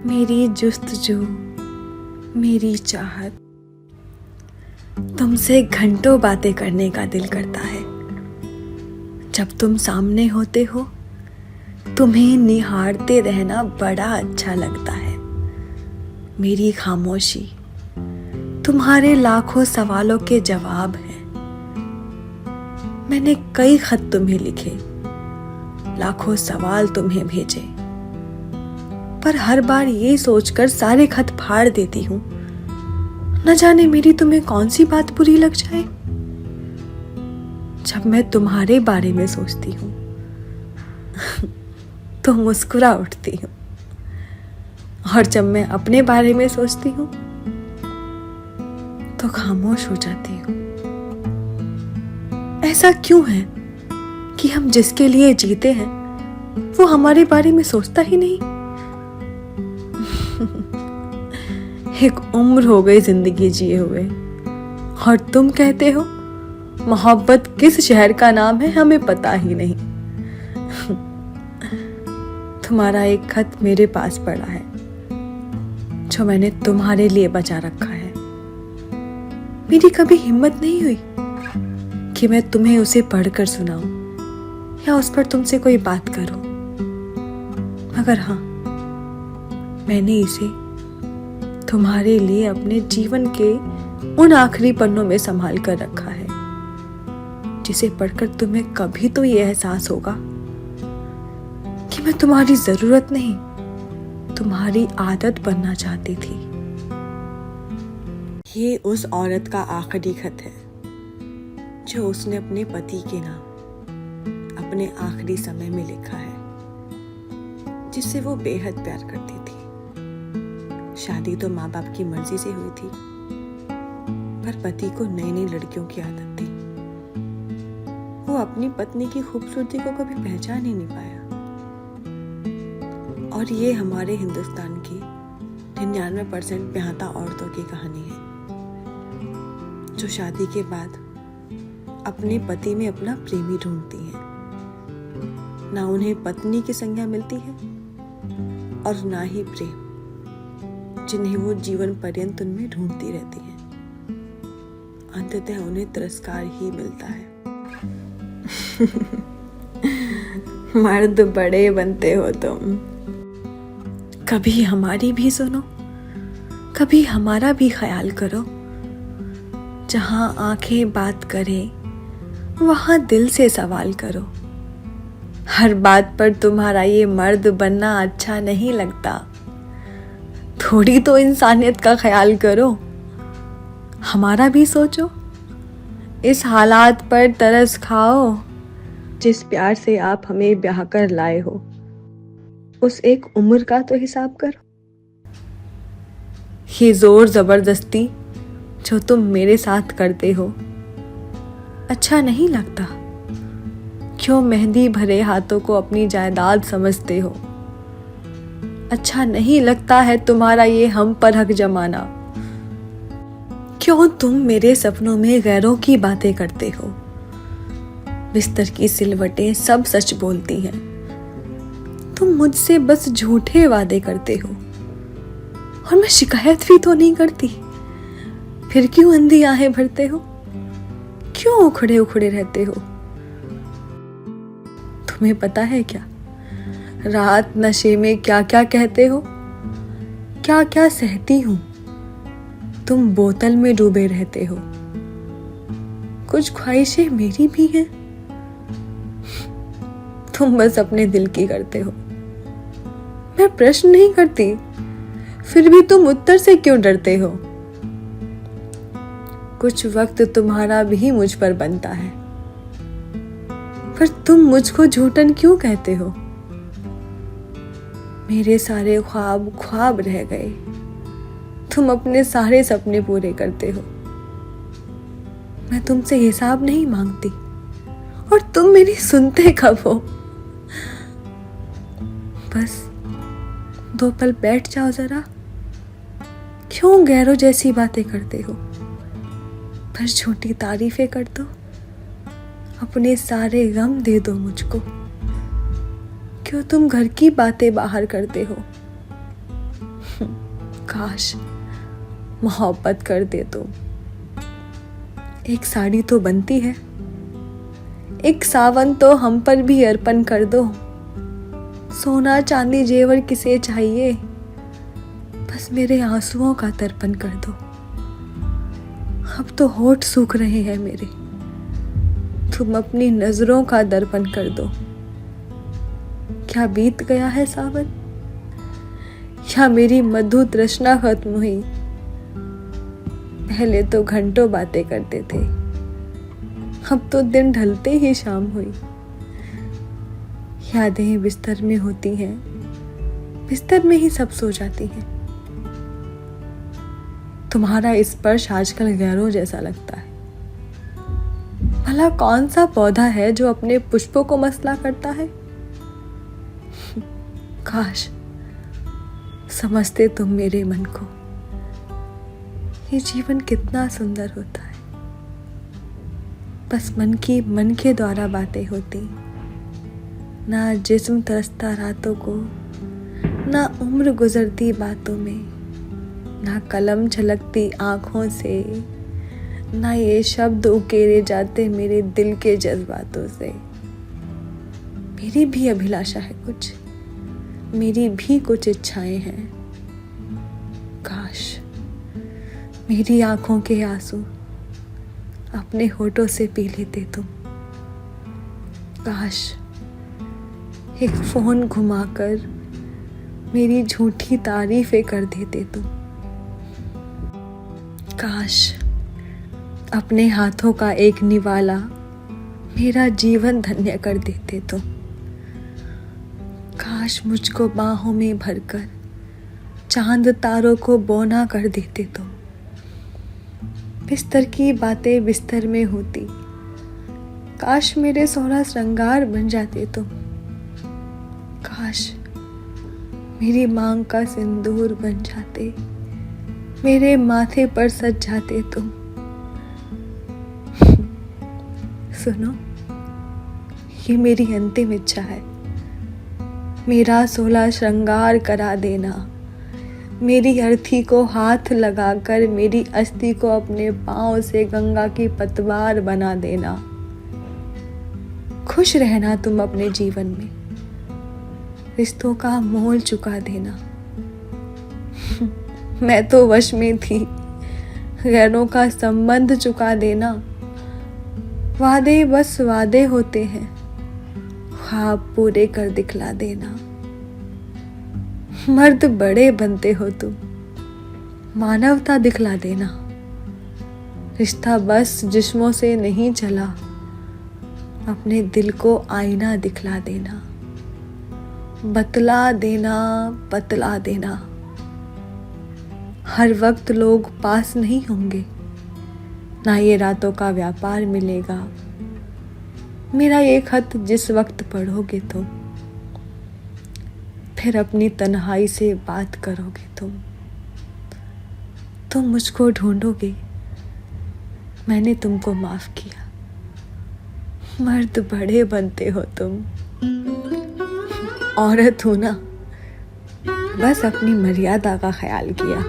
मेरी जुस्तजू, मेरी चाहत, तुमसे घंटों बातें करने का दिल करता है। जब तुम सामने होते हो तुम्हें निहारते रहना बड़ा अच्छा लगता है। मेरी खामोशी तुम्हारे लाखों सवालों के जवाब है। मैंने कई खत तुम्हें लिखे, लाखों सवाल तुम्हें भेजे, पर हर बार ये सोचकर सारे खत फाड़ देती हूँ, न जाने मेरी तुम्हें कौन सी बात बुरी लग जाए। जब मैं तुम्हारे बारे में सोचती हूँ तो मुस्कुरा उठती हूँ, और जब मैं अपने बारे में सोचती हूँ तो खामोश हो जाती हूँ। ऐसा क्यों है कि हम जिसके लिए जीते हैं वो हमारे बारे में सोचता ही नहीं। एक उम्र हो गई जिंदगी जिए हुए, और तुम कहते हो मोहब्बत किस शहर का नाम है हमें पता ही नहीं। तुम्हारा एक खत मेरे पास पड़ा है जो मैंने तुम्हारे लिए बचा रखा है। मेरी कभी हिम्मत नहीं हुई कि मैं तुम्हें उसे पढ़कर सुनाऊं या उस पर तुमसे कोई बात करूं, मगर हाँ, मैंने इसे तुम्हारे लिए अपने जीवन के उन आखिरी पन्नों में संभाल कर रखा है, जिसे पढ़कर तुम्हें कभी तो ये एहसास होगा कि मैं तुम्हारी जरूरत नहीं, तुम्हारी आदत बनना चाहती थी। ये उस औरत का आखिरी खत है जो उसने अपने पति के नाम अपने आखिरी समय में लिखा है, जिससे वो बेहद प्यार करती थी। शादी तो माँ बाप की मर्जी से हुई थी, पर पति को नई नई लड़कियों की आदत थी। वो अपनी पत्नी की खूबसूरती को कभी पहचान ही नहीं पाया। और ये हमारे हिंदुस्तान की 99% बेहता औरतों की कहानी है, जो शादी के बाद अपने पति में अपना प्रेमी ढूंढती हैं। ना उन्हें पत्नी की संज्ञा मिलती है और ना ही प्रेम, जिन्हें वो जीवन पर्यंत उनमें ढूंढती रहती हैं। अंततः उन्हें तिरस्कार ही मिलता है। मर्द बड़े बनते हो तुम, कभी हमारी भी सुनो, कभी हमारा भी ख्याल करो। जहां आंखें बात करें वहां दिल से सवाल करो। हर बात पर तुम्हारा ये मर्द बनना अच्छा नहीं लगता, थोड़ी तो इंसानियत का ख्याल करो। हमारा भी सोचो, इस हालात पर तरस खाओ। जिस प्यार से आप हमें ब्याह कर लाए हो, उस एक उम्र का तो हिसाब करो। ये जोर जबरदस्ती जो तुम मेरे साथ करते हो अच्छा नहीं लगता। क्यों मेहंदी भरे हाथों को अपनी जायदाद समझते हो। अच्छा नहीं लगता है तुम्हारा ये हम पर हक जमाना। क्यों तुम मेरे सपनों में गैरों की बातें करते हो। बिस्तर की सिलवटें सब सच बोलती हैं, तुम मुझसे बस झूठे वादे करते हो। और मैं शिकायत भी तो नहीं करती, फिर क्यों अंधी आहें भरते हो। क्यों उखड़े उखड़े रहते हो। तुम्हें पता है क्या, रात नशे में क्या क्या कहते हो, क्या क्या सहती हूं। तुम बोतल में डूबे रहते हो। कुछ ख्वाहिशें मेरी भी हैं, तुम बस अपने दिल की करते हो। मैं प्रश्न नहीं करती, फिर भी तुम उत्तर से क्यों डरते हो। कुछ वक्त तुम्हारा भी मुझ पर बनता है, पर तुम मुझको झूठन क्यों कहते हो। मेरे सारे ख्वाब ख्वाब रह गए, तुम अपने सारे सपने पूरे करते हो। मैं तुमसे हिसाब नहीं मांगती, और तुम मेरी सुनते कब हो। बस 2 पल बैठ जाओ जरा। क्यों गैरों जैसी बातें करते हो। बस छोटी तारीफें कर दो, अपने सारे गम दे दो मुझको। क्यों तुम घर की बातें बाहर करते हो। काश मोहब्बत कर दे तो एक साड़ी तो बनती है, एक सावन तो हम पर भी अर्पण कर दो। सोना चांदी जेवर किसे चाहिए, बस मेरे आंसुओं का तर्पण कर दो। अब तो होठ सूख रहे हैं मेरे, तुम अपनी नजरों का दर्पण कर दो। क्या बीत गया है सावन, या मेरी मधु तृष्णा खत्म हुई। पहले तो घंटों बातें करते थे, अब तो दिन ढलते ही शाम हुई। यादें बिस्तर में होती हैं, बिस्तर में ही सब सो जाती हैं। तुम्हारा स्पर्श आजकल गैरों जैसा लगता है। भला कौन सा पौधा है जो अपने पुष्पों को मसला करता है। काश समझते तुम मेरे मन को, ये जीवन कितना सुंदर होता है। बस मन के द्वारा बातें होती, ना जिस्म तरसता रातों को, ना उम्र गुजरती बातों में, ना कलम झलकती आंखों से, ना ये शब्द उकेरे जाते मेरे दिल के जज्बातों से। मेरी भी अभिलाषा है कुछ, मेरी भी कुछ इच्छाएं हैं। काश मेरी आंखों के आंसू अपने होठों से पी लेते तुम। काश एक फोन घुमाकर मेरी झूठी तारीफें कर देते तुम। काश अपने हाथों का एक निवाला मेरा जीवन धन्य कर देते तुम। काश मुझको बाहों में भरकर चांद तारों को बौना कर देते तुम। बिस्तर की बातें बिस्तर में होती, काश मेरे सोलह श्रृंगार बन जाते तुम। काश मेरी मांग का सिंदूर बन जाते, मेरे माथे पर सज जाते तुम। सुनो, ये मेरी अंतिम इच्छा है, मेरा 16 श्रृंगार करा देना। मेरी अर्थी को हाथ लगाकर मेरी अस्थि को अपने पांव से गंगा की पतवार बना देना। खुश रहना तुम अपने जीवन में, रिश्तों का मोल चुका देना। मैं तो वश में थी, गैरों का संबंध चुका देना। वादे बस वादे होते हैं, ख्वाब पूरे कर दिखला देना। मर्द बड़े बनते हो तुम, मानवता दिखला देना। रिश्ता बस जिस्मों से नहीं चला, अपने दिल को आईना दिखला देना। बतला देना, बतला देना। हर वक्त लोग पास नहीं होंगे, ना ये रातों का व्यापार मिलेगा। मेरा ये खत जिस वक्त पढ़ोगे तुम, फिर अपनी तन्हाई से बात करोगे तुम मुझको ढूंढोगे, मैंने तुमको माफ किया। मर्द बड़े बनते हो तुम, औरत हो ना, बस अपनी मर्यादा का ख्याल किया।